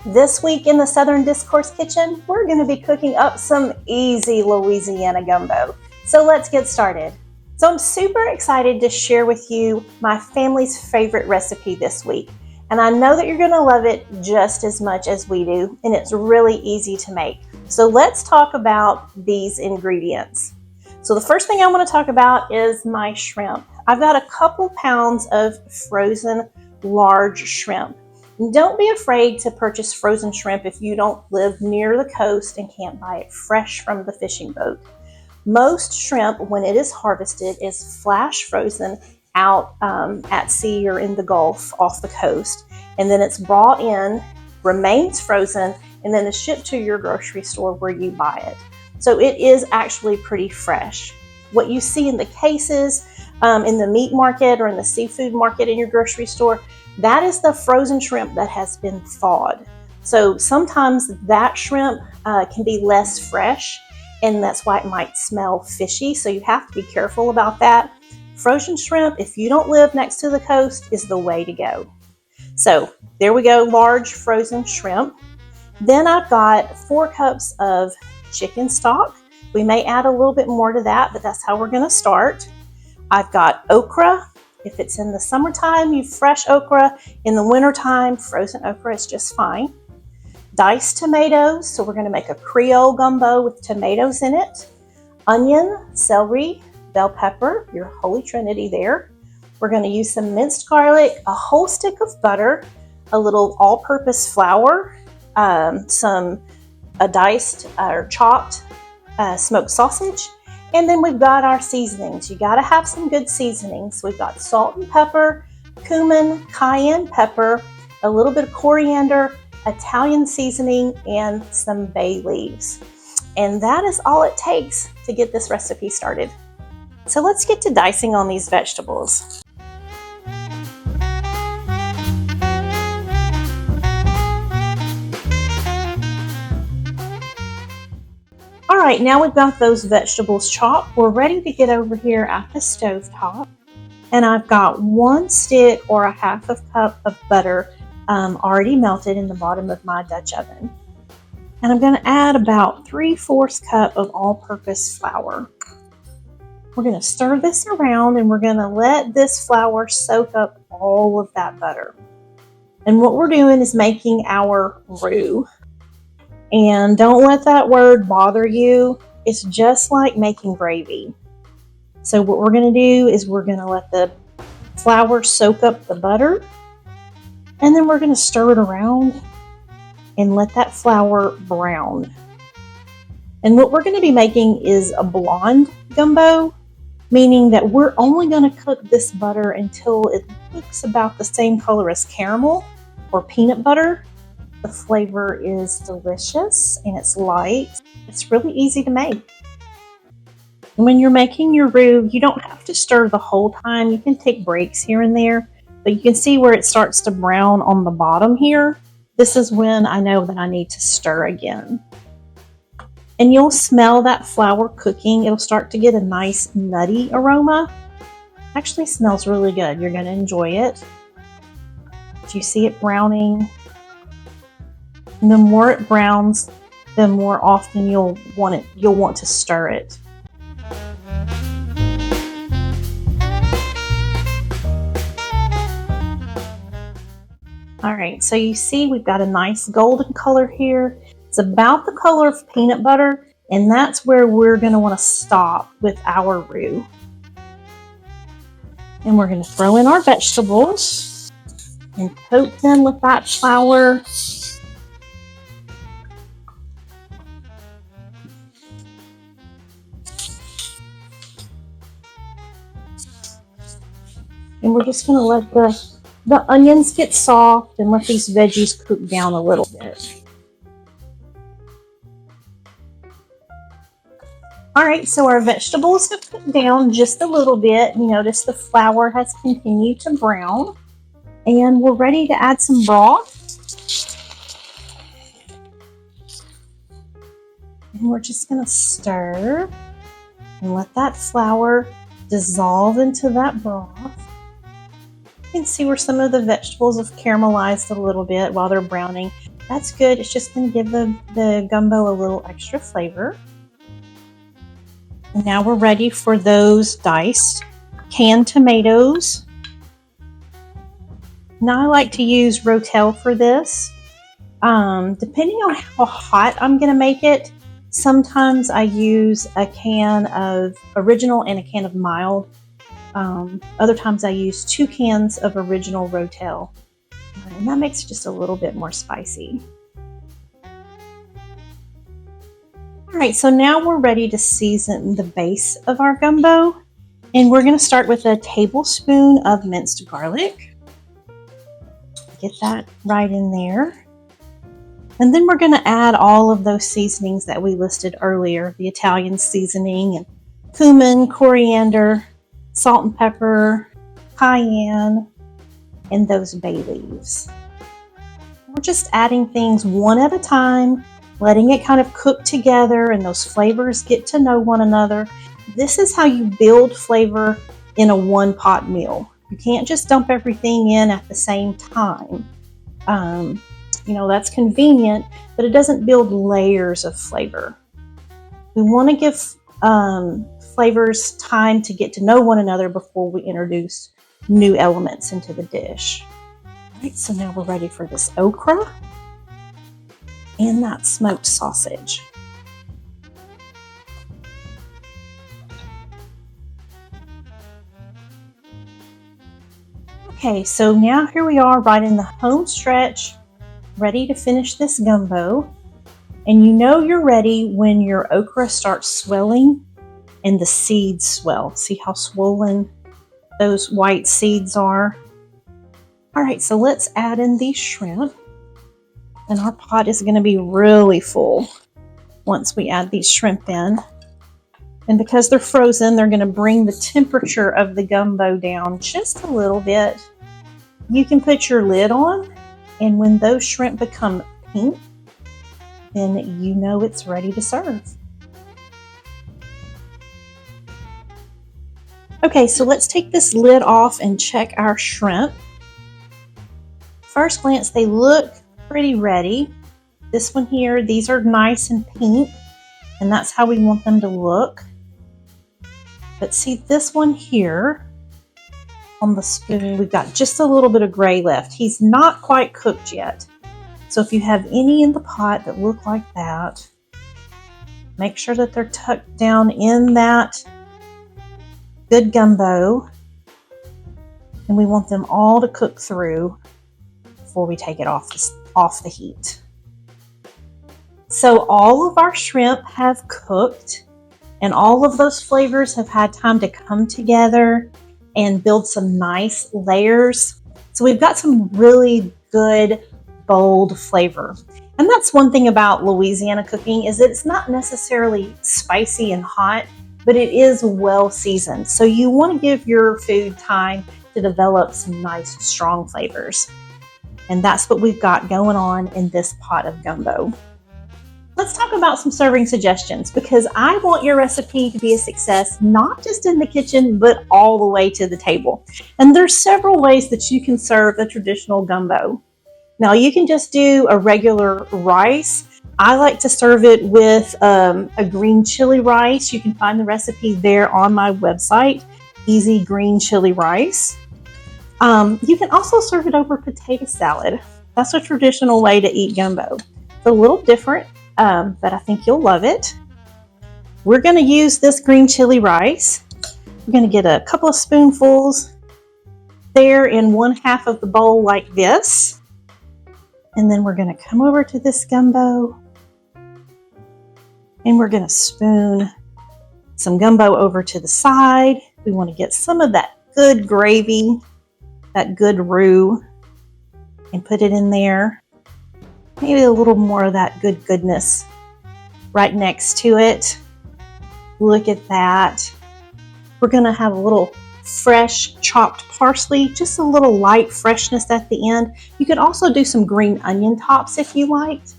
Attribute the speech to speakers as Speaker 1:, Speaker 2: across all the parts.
Speaker 1: This week in the Southern Discourse kitchen, we're going to be cooking up some easy Louisiana gumbo. So let's get started. So I'm super excited to share with you my family's favorite recipe this week. And I know that you're going to love it just as much as we do, and it's really easy to make. So let's talk about these ingredients. So the first thing I want to talk about is my shrimp. I've got a couple pounds of frozen large shrimp. Don't be afraid to purchase frozen shrimp if you don't live near the coast and can't buy it fresh from the fishing boat. Most shrimp, when it is harvested, is flash frozen out at sea or in the Gulf off the coast. And then it's brought in, remains frozen, and then is shipped to your grocery store where you buy it. So it is actually pretty fresh. What you see in the cases, in the meat market or in the seafood market in your grocery store, that is the frozen shrimp that has been thawed. So sometimes that shrimp can be less fresh, and that's why it might smell fishy. So you have to be careful about that. Frozen shrimp, if you don't live next to the coast, is the way to go. So there we go, large frozen shrimp. Then I've got 4 cups of chicken stock. We may add a little bit more to that, but that's how we're going to start. I've got okra. If it's in the summertime, use fresh okra. In the wintertime, frozen okra is just fine. Diced tomatoes, so we're going to make a Creole gumbo with tomatoes in it. Onion, celery, bell pepper, your holy trinity there. We're going to use some minced garlic, a whole stick of butter, a little all-purpose flour, some diced or chopped smoked sausage. And then we've got our seasonings. You got to have some good seasonings. We've got salt and pepper, cumin, cayenne pepper, a little bit of coriander, Italian seasoning, and some bay leaves. And that is all it takes to get this recipe started. So let's get to dicing on these vegetables. All right, now we've got those vegetables chopped. We're ready to get over here at the stove top. And I've got 1 stick or a half of cup of butter already melted in the bottom of my Dutch oven. And I'm going to add about 3/4 cup of all-purpose flour. We're going to stir this around and we're going to let this flour soak up all of that butter. And what we're doing is making our roux. And don't let that word bother you. It's just like making gravy. So what we're going to do is we're going to let the flour soak up the butter. And then we're going to stir it around and let that flour brown. And what we're going to be making is a blonde gumbo, meaning that we're only going to cook this butter until it looks about the same color as caramel or peanut butter. The flavor is delicious and it's light. It's really easy to make. And when you're making your roux, you don't have to stir the whole time. You can take breaks here and there, but you can see where it starts to brown on the bottom here. This is when I know that I need to stir again. And you'll smell that flour cooking. It'll start to get a nice nutty aroma. Actually smells really good. You're going to enjoy it. Do you see it browning? And the more it browns, the more often you'll want to stir it. All right, so you see we've got a nice golden color here. It's about the color of peanut butter, and that's where we're going to want to stop with our roux. And we're going to throw in our vegetables and coat them with that flour. And we're just going to let the onions get soft and let these veggies cook down a little bit. All right, so our vegetables have cooked down just a little bit. You notice the flour has continued to brown. And we're ready to add some broth. And we're just going to stir and let that flour dissolve into that broth. You can see where some of the vegetables have caramelized a little bit while they're browning. That's good. It's just going to give the gumbo a little extra flavor. And now we're ready for those diced canned tomatoes. Now I like to use Rotel for this. Depending on how hot I'm going to make it, sometimes I use a can of original and a can of mild. Other times I use 2 cans of original Rotel. And that makes it just a little bit more spicy. Alright, so now we're ready to season the base of our gumbo. And we're going to start with a tablespoon of minced garlic. Get that right in there. And then we're going to add all of those seasonings that we listed earlier. The Italian seasoning, and cumin, coriander, salt and pepper, cayenne, and those bay leaves. We're just adding things one at a time, letting it kind of cook together and those flavors get to know one another. This is how you build flavor in a one-pot meal. You can't just dump everything in at the same time. You know, that's convenient, but it doesn't build layers of flavor. We want to give flavors time to get to know one another before we introduce new elements into the dish. All right, so now we're ready for this okra and that smoked sausage. Okay, so now here we are right in the home stretch, ready to finish this gumbo. And you know you're ready when your okra starts swelling and the seeds swell. See how swollen those white seeds are? All right, so let's add in these shrimp. And our pot is going to be really full once we add these shrimp in. And because they're frozen, they're going to bring the temperature of the gumbo down just a little bit. You can put your lid on, and when those shrimp become pink, then you know it's ready to serve. Okay, so let's take this lid off and check our shrimp. First glance, they look pretty ready. This one here, these are nice and pink, and that's how we want them to look. But see this one here on the spoon, we've got just a little bit of gray left. He's not quite cooked yet. So if you have any in the pot that look like that, make sure that they're tucked down in that good gumbo. And we want them all to cook through before we take it off the heat. So all of our shrimp have cooked, and all of those flavors have had time to come together and build some nice layers. So we've got some really good, bold flavor. And that's one thing about Louisiana cooking, is that it's not necessarily spicy and hot, but it is well seasoned. So you want to give your food time to develop some nice, strong flavors. And that's what we've got going on in this pot of gumbo. Let's talk about some serving suggestions, because I want your recipe to be a success, not just in the kitchen, but all the way to the table. And there's several ways that you can serve a traditional gumbo. Now you can just do a regular rice. I like to serve it with a green chili rice. You can find the recipe there on my website, Easy Green Chili Rice. You can also serve it over potato salad. That's a traditional way to eat gumbo. It's a little different, but I think you'll love it. We're going to use this green chili rice. We're going to get a couple of spoonfuls there in 1/2 of the bowl like this. And then we're going to come over to this gumbo and we're going to spoon some gumbo over to the side. We want to get some of that good gravy, that good roux, and put it in there. Maybe a little more of that good goodness right next to it. Look at that. We're going to have a little fresh chopped parsley, just a little light freshness at the end. You could also do some green onion tops if you liked.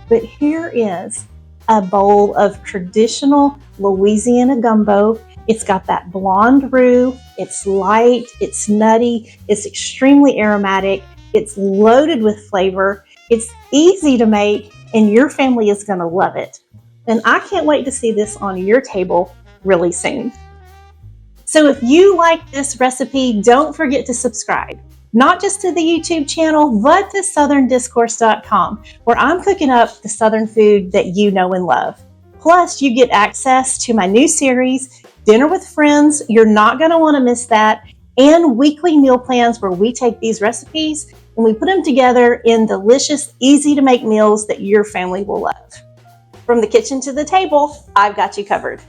Speaker 1: But here is a bowl of traditional Louisiana gumbo. It's got that blonde roux. It's light, it's nutty, it's extremely aromatic, it's loaded with flavor, It's easy to make, and your family is going to love it. And I can't wait to see this on your table really soon. So if you like this recipe, don't forget to subscribe, not just to the YouTube channel, but to southerndiscourse.com, where I'm cooking up the Southern food that you know and love. Plus, you get access to my new series, Dinner with Friends. You're not going to want to miss that. And weekly meal plans where we take these recipes and we put them together in delicious, easy to make meals that your family will love. From the kitchen to the table, I've got you covered.